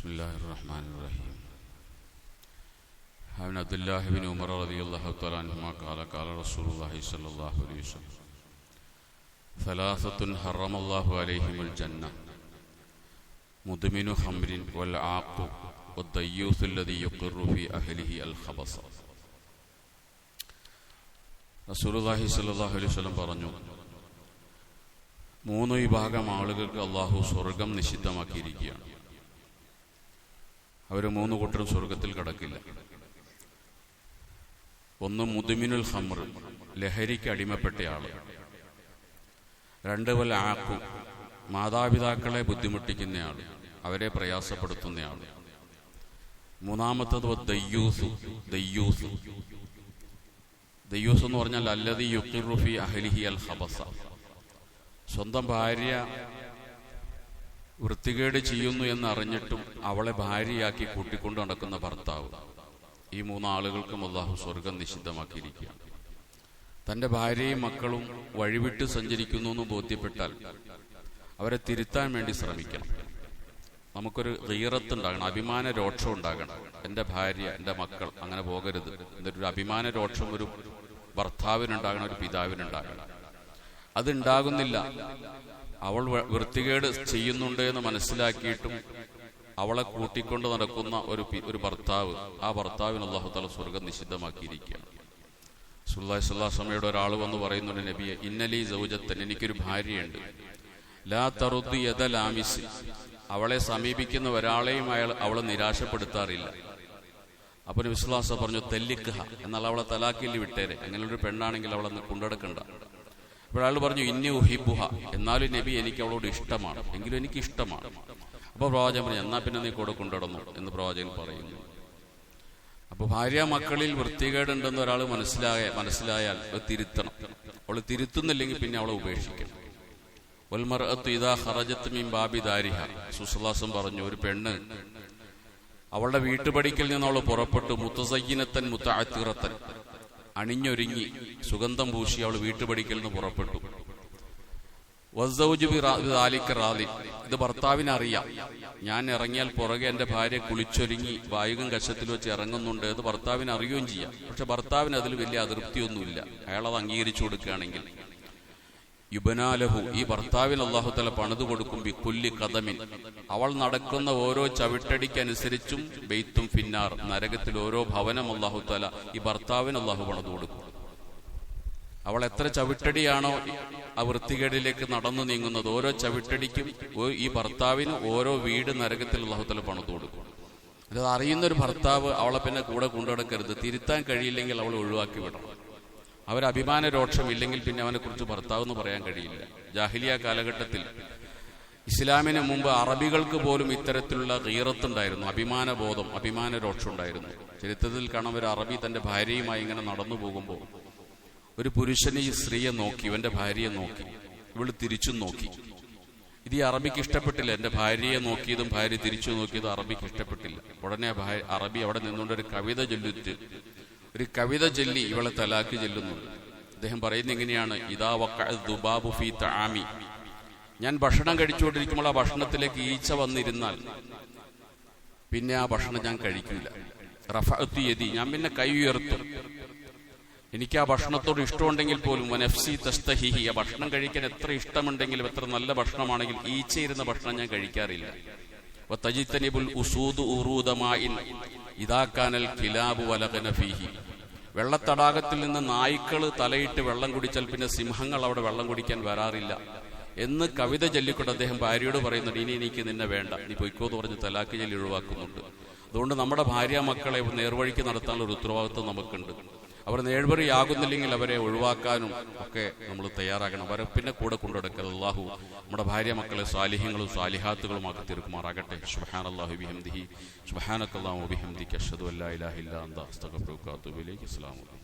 بسم الله الرحمن الرحيم. عن عبد الله بن عمر رضي الله تعالى عنهما قال رسول الله صلى الله عليه وسلم: ثلاثة حرم الله عليهم الجنة: مدمن خمر والعاق والضيوث الذي يقر في أهله الخبث. റസൂലുള്ളാഹി സ്വല്ലല്ലാഹു അലൈഹി വസല്ലം പറഞ്ഞു, മൂന്ന് വിഭാഗം ആളുകൾക്ക് അള്ളാഹു സ്വർഗം നിഷിദ്ധമാക്കിയിരിക്കുകയാണ്. അവർ മൂന്ന് കൂട്ടരും സ്വർഗത്തിൽ കടക്കില്ല. ഒന്ന് മുദ്മിനുൽ ഖംർ, ലഹരിക്ക് അടിമപ്പെട്ടയാൾ. രണ്ട് വൽ ആഖു, മാതാപിതാക്കളെ ബുദ്ധിമുട്ടിക്കുന്നയാൾ, അവരെ പ്രയാസപ്പെടുത്തുന്നയാൾ. മൂന്നാമത്തത് ദയ്യൂസ് എന്ന് പറഞ്ഞാൽ അല്ലദീ യുഖിറു ഫീ അഹ്ലിഹി അൽ ഖബസ, സ്വന്തം ഭാര്യ വൃത്തികേട് ചെയ്യുന്നു എന്നറിഞ്ഞിട്ടും അവളെ ഭാര്യയാക്കി കൂട്ടിക്കൊണ്ട് നടക്കുന്ന ഭർത്താവ്. ഈ മൂന്നാളുകൾക്കും അല്ലാഹു സ്വർഗം നിഷിദ്ധമാക്കിയിരിക്കുകയാണ്. തൻ്റെ ഭാര്യയും മക്കളും വഴിവിട്ട് സഞ്ചരിക്കുന്നു എന്ന് ബോധ്യപ്പെട്ടാൽ അവരെ തിരുത്താൻ വേണ്ടി ശ്രമിക്കണം. നമുക്കൊരു ഗീറത്ത് ഉണ്ടാകണം, അഭിമാന രോക്ഷം ഉണ്ടാകണം. എൻ്റെ ഭാര്യ, എൻ്റെ മക്കൾ അങ്ങനെ പോകരുത് എന്നൊരു അഭിമാന രോക്ഷം ഒരു ഭർത്താവിനുണ്ടാകണം, ഒരു പിതാവിനുണ്ടാകണം. അതുണ്ടാകുന്നില്ല. അവൾ വൃത്തികേട് ചെയ്യുന്നുണ്ട് എന്ന് മനസ്സിലാക്കിയിട്ടും അവളെ കൂട്ടിക്കൊണ്ട് നടക്കുന്ന ഒരു ഭർത്താവ്, ആ ഭർത്താവിന് അല്ലാഹു തആല സ്വർഗം നിഷിദ്ധമാക്കിയിരിക്കുകയാണ്. റസൂലുള്ളാഹി സ്വല്ലല്ലാഹു അലൈഹി വസല്ലം ഒരാൾ വന്ന് പറയുന്നുണ്ട്, നബിയെ, ഇന്നലി സൗജത്തൻ, എനിക്കൊരു ഭാര്യയുണ്ട്. ലാ തറുദ്ദു യദൽ ആമിസ്, അവളെ സമീപിക്കുന്ന ഒരാളെയും അവളെ നിരാശപ്പെടുത്താറില്ല. അപ്പോൾ നബി സ്വല്ലല്ലാഹു അലൈഹി വസല്ലം പറഞ്ഞു, തല്ലിഖ്ഹ, എന്നാൽ അവളെ തലാഖിൽ വിട്ടേരെ, അങ്ങനെയൊരു പെണ്ണാണെങ്കിൽ അവളെ കൊണ്ടുനടക്കണ്ട. അപ്പോൾ അയാൾ പറഞ്ഞു, ഇന്നി ഉഹിബ്ബുഹ, എന്നാലും നബി എനിക്ക് അവളോട് ഇഷ്ടമാണ്, എങ്കിലും എനിക്ക് ഇഷ്ടമാണ്. അപ്പോൾ പ്രവാചകൻ പറഞ്ഞു, എന്നാ പിന്നെ നീ കൂടെ കൊണ്ടുനടന്നു എന്ന് പ്രവാചകൻ പറയുന്നു. അപ്പോൾ ഭാര്യ മക്കളിൽ വൃത്തികേടുണ്ടെന്ന് ഒരാൾ മനസ്സിലായാൽ തിരുത്തണം. അവൾ തിരുത്തുന്നില്ലെങ്കിൽ പിന്നെ അവളെ ഉപേക്ഷിക്കണം. വൽമർഅത്തു ഇദാ ഖറജത് മിൻ ബാബി ദാരിഹ, സുസ്ലാസം പറഞ്ഞു, ഒരു പെണ്ണ് അവളുടെ വീട്ടുപടിക്കൽ നിന്ന് അവൾ പുറപ്പെട്ടു, മുത്തസയ്യിനത്തൻ മുത്തഅത്തിറത്തൻ, അണിഞ്ഞൊരുങ്ങി സുഗന്ധം പൂശി അവൾ വീട്ടുപടിക്കൽ നിന്ന് പുറപ്പെട്ടു. വസ്സൗജു ബിദാലിക റാദി, ഇത് ഭർത്താവിന് അറിയാം, ഞാൻ ഇറങ്ങിയാൽ പുറകെ എൻ്റെ ഭാര്യ കുളിച്ചൊരുങ്ങി വായുകം കശത്തിൽ വെച്ച് ഇറങ്ങുന്നുണ്ട് എന്ന് ഭർത്താവിന് അറിയുകയും ചെയ്യാം. പക്ഷെ ഭർത്താവിന് അതിൽ വലിയ അതൃപ്തിയൊന്നുമില്ല. അയാൾ അത് അംഗീകരിച്ചു കൊടുക്കുകയാണെങ്കിൽ യുബനാലഹു, ഈ ഭർത്താവിന് അല്ലാഹു തആല പണിതു കൊടുക്കും ബികുല്ലി ഖദമിൻ, അവൾ നടക്കുന്ന ഓരോ ചവിട്ടടിക്കനുസരിച്ചും ബൈത്തും ഫിന്നാർ, നരകത്തിൽ ഓരോ ഭവനം അല്ലാഹു തആല ഈ ഭർത്താവിന് അല്ലാഹു പണിതു കൊടുക്കും. അവൾ എത്ര ചവിട്ടടിയാണോ ആ വൃത്തികേടിലേക്ക് നടന്നു നീങ്ങുന്നത്, ഓരോ ചവിട്ടടിക്കും ഈ ഭർത്താവിന് ഓരോ വീട് നരകത്തിൽ അല്ലാഹു തആല പണിതു കൊടുക്കും. അത് അറിയുന്നൊരു ഭർത്താവ് അവളെ പിന്നെ കൂടെ കൊണ്ടുനടക്കരുത്. തിരുത്താൻ കഴിയില്ലെങ്കിൽ അവളെ ഒഴിവാക്കി വിടണം. അവരഭിമാന രോക്ഷമില്ലെങ്കിൽ പിന്നെ അവനെ കുറിച്ച് ഭർത്താവ് എന്ന് പറയാൻ കഴിയില്ല. ജാഹിലിയ കാലഘട്ടത്തിൽ, ഇസ്ലാമിന് മുമ്പ് അറബികൾക്ക് പോലും ഇത്തരത്തിലുള്ള ഗീറത്തുണ്ടായിരുന്നു, അഭിമാനബോധം, അഭിമാന രോക്ഷം ഉണ്ടായിരുന്നു. ചരിത്രത്തിൽ കാണാൻ ഒരു അറബി തന്റെ ഭാര്യയുമായി ഇങ്ങനെ നടന്നു പോകുമ്പോൾ ഒരു പുരുഷന് ഈ സ്ത്രീയെ നോക്കി, ഇവന്റെ ഭാര്യയെ നോക്കി, ഇവള് തിരിച്ചും നോക്കി. ഇത് ഈ അറബിക്ക് ഇഷ്ടപ്പെട്ടില്ല. എന്റെ ഭാര്യയെ നോക്കിയതും ഭാര്യ തിരിച്ചു നോക്കിയതും അറബിക്ക് ഇഷ്ടപ്പെട്ടില്ല. ഉടനെ അറബി അവിടെ നിന്നുകൊണ്ട് ഒരു കവിത ചൊല്ലി ഇവളെ തലാക്ക് ചെല്ലുന്നുണ്ട്. അദ്ദേഹം പറയുന്നത് എങ്ങനെയാണ്, ഇദാ വഖഅ ദുബാബു ഫീ തആമി, ഞാൻ ഭക്ഷണം കഴിച്ചുകൊണ്ടിരിക്കുമ്പോൾ ആ ഭക്ഷണത്തിലേക്ക് ഈച്ച വന്നിരുന്നാൽ പിന്നെ ആ ഭക്ഷണം ഞാൻ കഴിക്കില്ല. റഫഅതു യദി, ഞാൻ പിന്നെ കൈ ഉയർത്തും. എനിക്ക് ആ ഭക്ഷണത്തോട് ഇഷ്ടമുണ്ടെങ്കിൽ പോലും വനഫ്സി തസ്തഹിഹി, ആ ഭക്ഷണം കഴിക്കാൻ എത്ര ഇഷ്ടമുണ്ടെങ്കിലും, എത്ര നല്ല ഭക്ഷണമാണെങ്കിലും ഈച്ചയിരുന്ന ഭക്ഷണം ഞാൻ കഴിക്കാറില്ല. വതജിതനിബുൽ ഉസൂദു ഉറൂദ മാഇൻ ഇദാ കാനൽ കിലാബു വലഗന ഫീഹി, വെള്ളത്തടാകത്തിൽ നിന്ന് നായ്ക്കൾ തലയിട്ട് വെള്ളം കുടിച്ചാൽ പിന്നെ സിംഹങ്ങൾ അവിടെ വെള്ളം കുടിക്കാൻ വരാറില്ല എന്ന് കവിത ചൊല്ലിക്കൊണ്ട് അദ്ദേഹം ഭാര്യയോട് പറയുന്നുണ്ട്, ഇനി എനിക്ക് നിന്നെ വേണ്ട, നീ പൊയ്ക്കോ എന്ന് പറഞ്ഞ് തലാക്ക് ചൊല്ലി ഒഴിവാക്കുന്നുണ്ട്. അതുകൊണ്ട് നമ്മുടെ ഭാര്യ മക്കളെ നേർവഴിക്ക് നടത്താനുള്ള ഒരു ഉത്തരവാദിത്വം നമുക്കുണ്ട്. അവർ നേർവഴിയാകുന്നില്ലെങ്കിൽ അവരെ ഒഴിവാക്കാനും ഒക്കെ നമ്മൾ തയ്യാറാകണം. അവരെ പിന്നെ കൂടെ കൊണ്ടുനടക്കൽ. അല്ലാഹു നമ്മുടെ ഭാര്യ മക്കളെ സാലിഹ്യങ്ങളും സാലിഹാത്തുകളുമാക്കി തീർക്കുമാറാകട്ടെ. സുബ്ഹാനല്ലാഹി ബിഹംദിഹി സുബ്ഹാനക്കല്ലാഹു വബിഹംദിക അഷ്ഹദു അല്ലാ ഇലാഹ ഇല്ലാ അൻത അസ്തഗ്ഫിറുക വഅതൂബു ഇലൈക്. അസ്സലാമു അലൈക്കും.